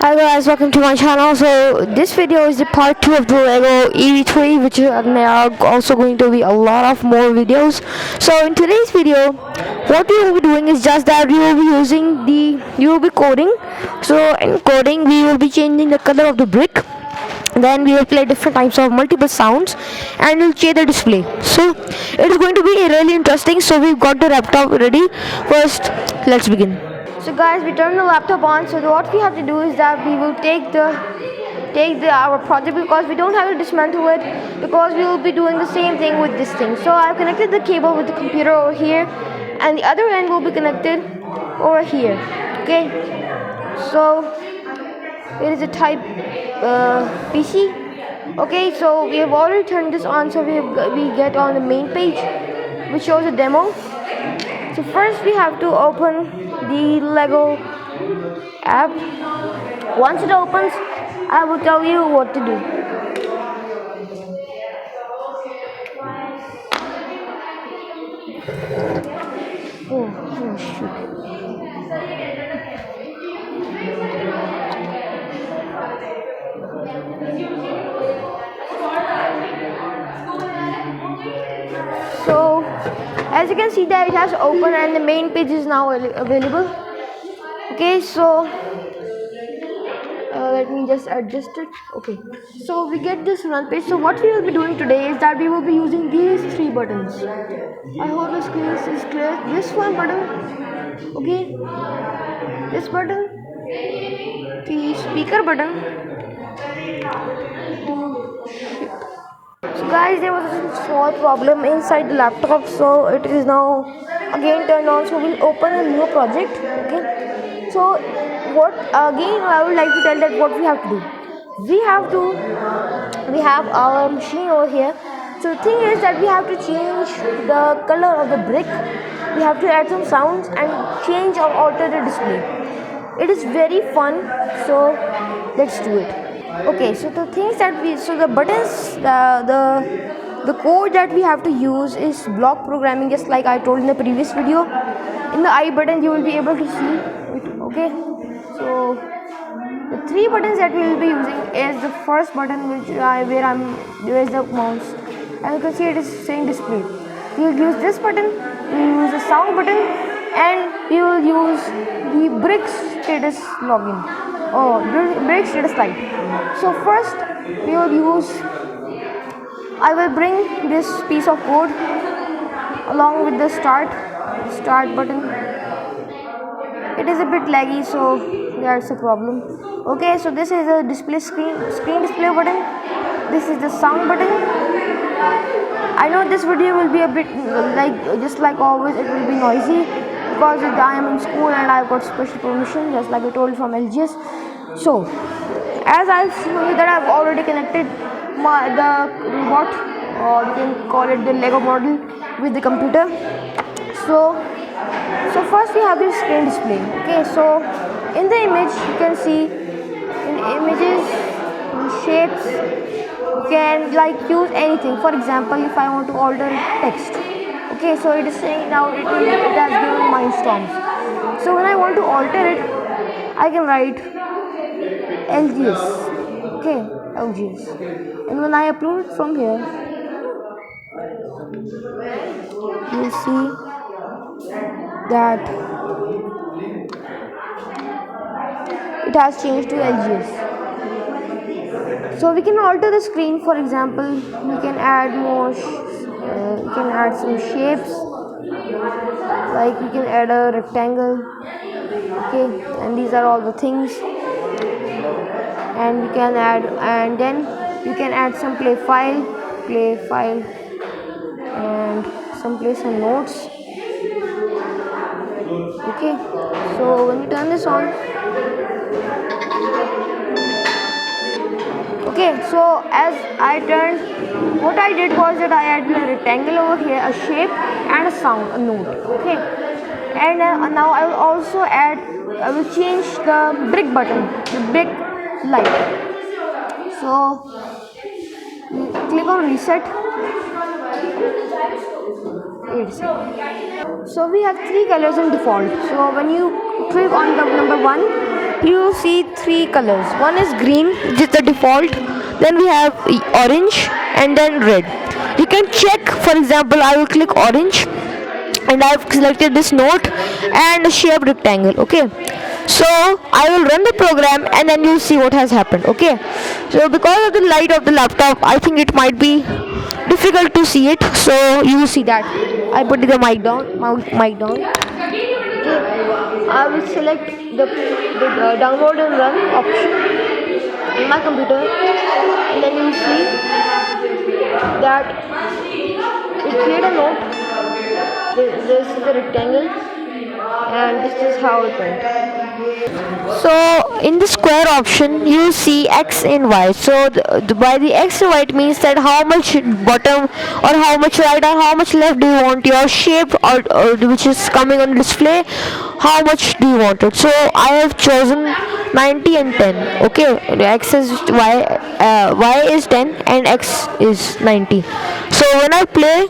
Hi guys, welcome to my channel. So this video is the part 2 of the Lego EV3, which there are also going to be a lot of more videos. So in today's video, what we will be doing is just that we will be coding. So in coding, we will be changing the color of the brick. Then we will play different types of multiple sounds and we'll change the display. So it is going to be really interesting. So we've got the laptop ready. First, let's begin. So guys, we turn the laptop on. So what we have to do is that we will take the our project, because we don't have to dismantle it, because we will be doing the same thing with this thing. So I've connected the cable with the computer over here, and the other end will be connected over here. Okay, so it is a type PC. Okay, so we have already turned this on. So we get on the main page, which shows a demo. So first we have to open the Lego app. Once it opens, I will tell you what to do. Oh shoot. So as you can see that it has opened and the main page is now available. Okay, so let me just adjust it. Okay, so we get this run page. So what we will be doing today is that we will be using these three buttons. I hope the screen is clear. This one button, okay, this button, the speaker button. So guys, there was a small problem inside the laptop, so it is now again turned on. So we'll open a new project. Okay, so what again I would like to tell that what we have to do. We have our machine over here. So the thing is that we have to change the color of the brick. We have to add some sounds and change or alter the display. It is very fun, so let's do it. Okay, so the things that the buttons, the code that we have to use is block programming, just like I told in the previous video. In the I button you will be able to see it. Okay, so the three buttons that we will be using is the first button, where is the mouse. As you can see, it is saying display. We will use this button, we will use the sound button, and we will use the brick status login or brick status light. So first we will use, I will bring this piece of code along with the start button. It is a bit laggy, so that's a problem. Okay, so this is a screen display button. This is the sound button. I know this video will be a bit just like always, it will be noisy because I am in school and I've got special permission, just like I told from LGS. So as I've shown you that I've already connected the robot, or you can call it the Lego model, with the computer. So first we have this screen display. Okay, so in the image you can see, in images, in shapes, you can use anything. For example, if I want to alter text, okay, so it is saying now it has given Mindstorms. So when I want to alter it, I can write LGS. Okay, LGS, and when I upload it from here, you will see that it has changed to LGS. So we can alter the screen. For example, we can add we can add some shapes, like we can add a rectangle. Okay, and these are all the things, and we can add, and then you can add some play file, and some notes. Okay, so when you turn this on, okay, so as what I did was that I added a rectangle over here, a shape, and a sound, a note. Okay, and now I will also I will change the brick button, the brick light. So click on reset. So we have three colors in default. So when you click on the number 1, you see three colors. One is green, which is the default. Then we have orange and then red. You can check, for example, I will click orange and I've selected this note and a shape rectangle. Okay, so I will run the program and then you'll see what has happened. Okay, so because of the light of the laptop, I think it might be difficult to see it, so you will see that I put the mic down. Okay, I will select the download and run option in my computer, and then you will see that it create a note. This is the rectangle, and this is how it went. So in the square option you see x and y. So by the x and y it means that how much bottom or how much right or how much left do you want your shape, or which is coming on display, how much do you want it. So I have chosen 90 and 10. Okay, x is y is 10 and x is 90. So when I play,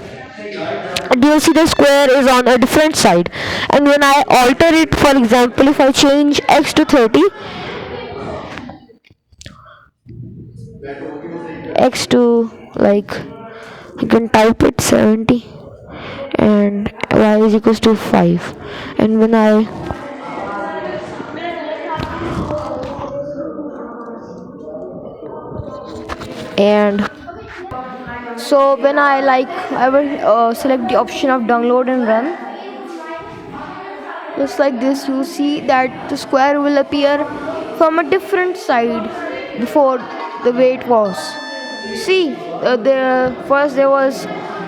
and you will see the square is on a different side, and when I alter it, for example, if I change x to 30, x to, like, you can type it 70, and y is equals to 5, and when I and so when I, like, I will select the option of download and run. Just like this, you see that the square will appear from a different side before the way it was. See, first there was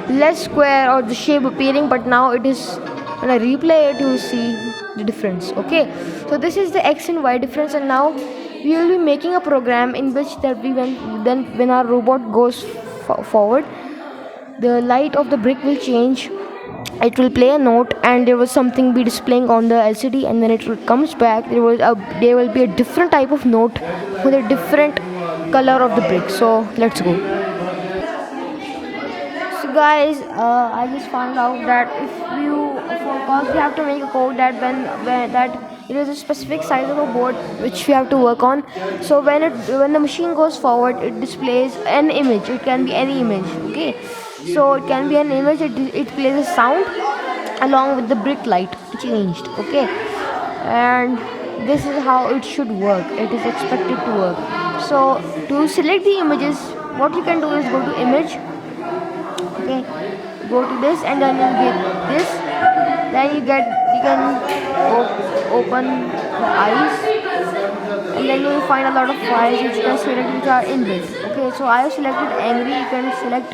less square or the shape appearing, but now it is, when I replay it, you see the difference. Okay, so this is the x and y difference, and now we will be making a program in which that when our robot goes forward, the light of the brick will change, it will play a note, and there was something be displaying on the LCD, and then comes back, there will be a different type of note with a different color of the brick. So let's go. So guys, I just found out that because we have to make a code that when that it is a specific size of a board which we have to work on. So when the machine goes forward, it displays an image. It can be any image. Okay, so it can be an image. It plays a sound along with the brick light changed. Okay, and this is how it should work. It is expected to work. So to select the images, what you can do is go to image. Okay, go to this, and then you get this. Then you can open the eyes, and then you will find a lot of files which you can select which are inbuilt. Okay, so I have selected angry. You can select.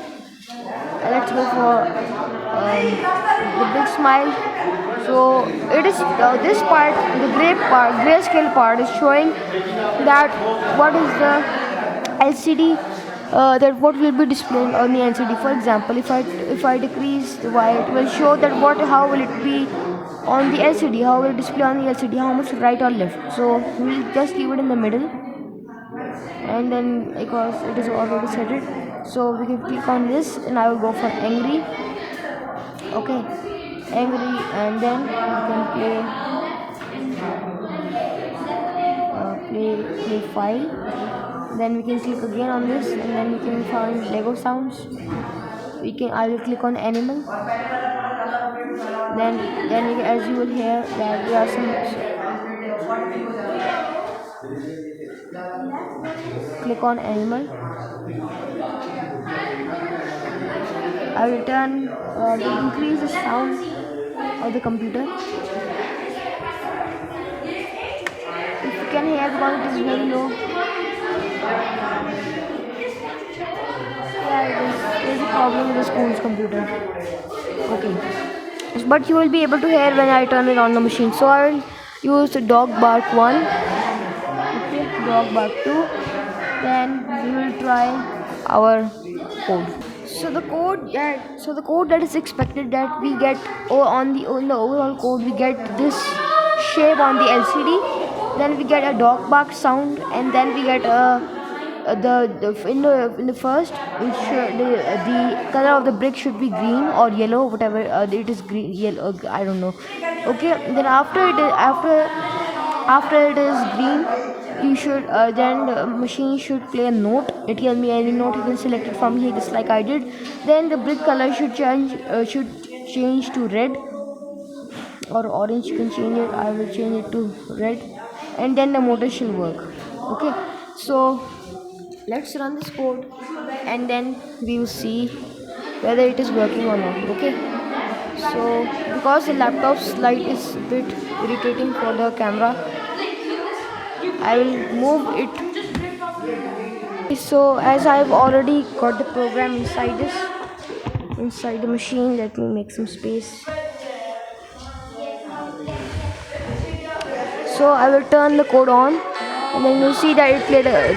Let's go for the big smile. So it is this part, the grayscale part is showing that what is the LCD, that what will be displayed on the LCD. For example, if I decrease the y, it will show that how will it be on the LCD, how will it display on the LCD, how much right or left. So we'll just leave it in the middle, and then because it is already set it, so we can click on this, and I will go for angry. Okay, angry, and then we can play file. Then we can click again on this, and then we can find Lego sounds. I will click on animal. Then as you will hear that there are some. Click on animal. I will turn to increase the sound of the computer. If you can hear, because it is very low. Yeah, there is a problem with the school's computer. Okay, but you will be able to hear when I turn it on the machine. So I will use the dog bark 1. Okay, dog bark 2. Then we will try our code. So the code that is expected, that we get on the overall code, we get this shape on the LCD, then we get a dog bark sound, and then we get in the first, which the color of the brick should be green or yellow, whatever it is, green, yellow, I don't know. Okay, then after After it is green, you should then the machine should play a note. It tells me any note, you can select it from here just like I did. Then the brick color should change to red or orange. You can change it. I will change it to red, and then the motor should work. Okay, so let's run this code and then we will see whether it is working or not. Okay, so because the laptop's light is a bit irritating for the camera, I will move it. So as I've already got the program inside the machine, let me make some space. So I will turn the code on, and then you'll see that it played a.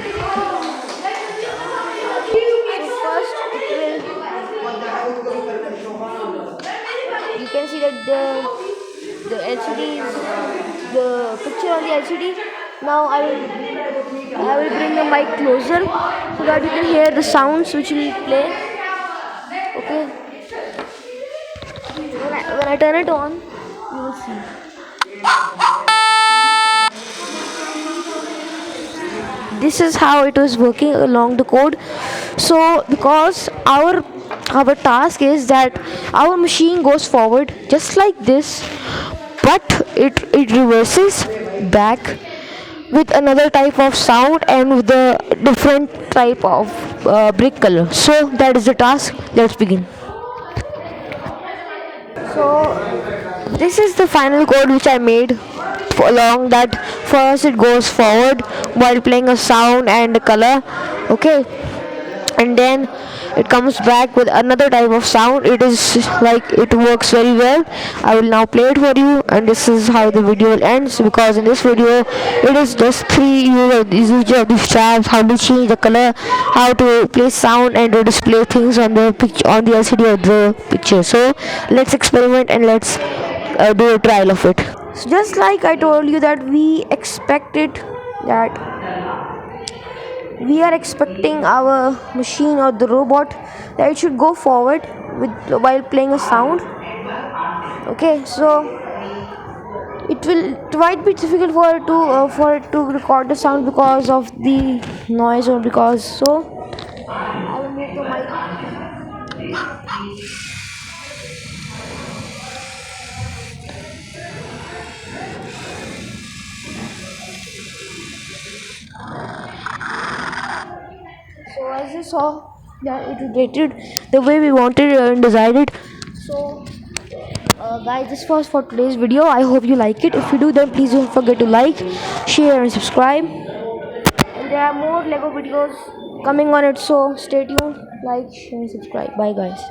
So first it will. You can see that the LCD is the picture on the LCD. Now I will bring the mic closer so that you can hear the sounds which will play. Okay. When I turn it on, you will see. This is how it was working along the code. So because our task is that our machine goes forward just like this, but it reverses back with another type of sound and with a different type of brick color. So that is the task. Let's begin. So this is the final code which I made along that. First it goes forward while playing a sound and a color. Okay, and then it comes back with another type of sound. It is like it works very well. I will now play it for you, and this is how the video ends, because in this video it is just three usage of these tabs: how to change the color, how to play sound, and to display things on the picture, on the LCD of the picture. So let's experiment and let's do a trial of it. So just like I told you that we are expecting our machine or the robot that it should go forward while playing a sound. Okay, so it might be difficult for it to record the sound because of the noise, or because so I will move the mic. So as you saw that it rotated the way we wanted and decided. So guys, this was for today's video. I hope you like it. If you do, then please don't forget to like, share and subscribe. And there are more Lego videos coming on it, so stay tuned, like, share and subscribe. Bye guys.